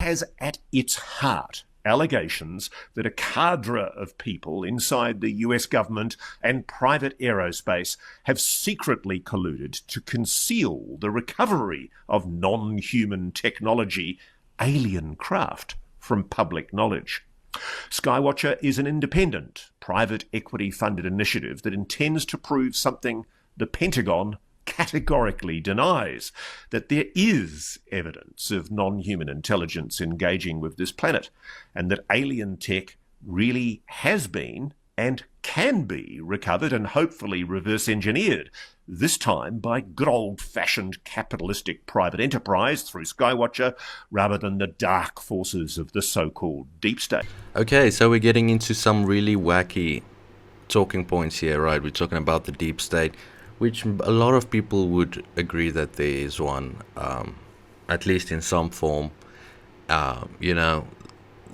has at its heart allegations that a cadre of people inside the US government and private aerospace have secretly colluded to conceal the recovery of non-human technology, alien craft, from public knowledge. Skywatcher is an independent, private equity-funded initiative that intends to prove something the Pentagon categorically denies, that there is evidence of non-human intelligence engaging with this planet, and that alien tech really has been and can be recovered and hopefully reverse engineered, this time by good old-fashioned capitalistic private enterprise through Skywatcher rather than the dark forces of the so-called deep state. Okay, so we're getting into some really wacky talking points here, right? We're talking about the deep state, which a lot of people would agree that there is one, at least in some form. You know,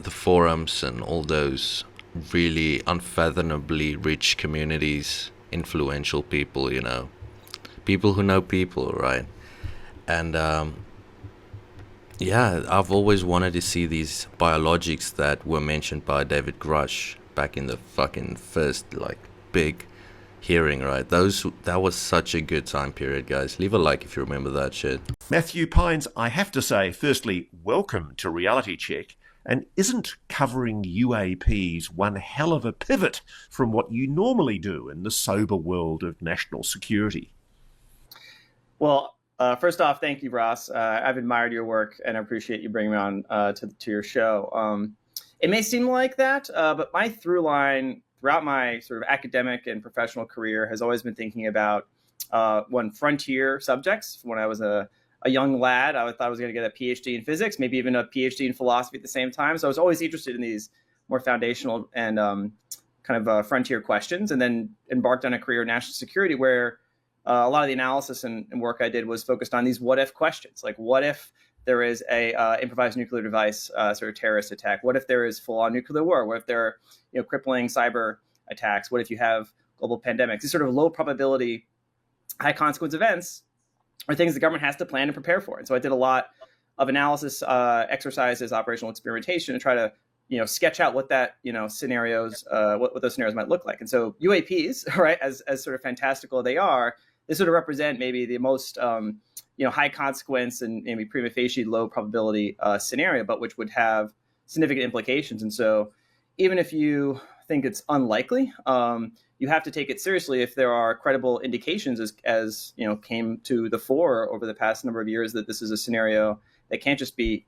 the forums and all those really unfathomably rich communities, influential people, you know, people who know people, right? And yeah, I've always wanted to see these biologics that were mentioned by David Grush back in the fucking first, like, big hearing, right? That was such a good time period, guys. Leave a like if you remember that shit. Matthew Pines, I have to say, firstly, welcome to Reality Check. And isn't covering UAPs one hell of a pivot from what you normally do in the sober world of national security? Well, first off, thank you, Ross. I've admired your work and I appreciate you bringing me on to your show. It may seem like that, but my through line throughout my sort of academic and professional career has always been thinking about one frontier subjects. When I was a young lad, I thought I was going to get a PhD in physics, maybe even a PhD in philosophy at the same time. So I was always interested in these more foundational and kind of frontier questions, and then embarked on a career in national security where a lot of the analysis and work I did was focused on these what if questions. Like, what if there is a improvised nuclear device sort of terrorist attack? What if there is full-on nuclear war? What if there are crippling cyber attacks? What if you have global pandemics? These sort of low probability, high consequence events are things the government has to plan and prepare for. And so I did a lot of analysis exercises, operational experimentation to try to sketch out what that scenarios what those scenarios might look like. And so UAPs, right, as sort of fantastical they are, they sort of represent maybe the most high consequence and maybe prima facie low probability scenario, but which would have significant implications. And so even if you think it's unlikely, you have to take it seriously if there are credible indications as came to the fore over the past number of years that this is a scenario that can't just be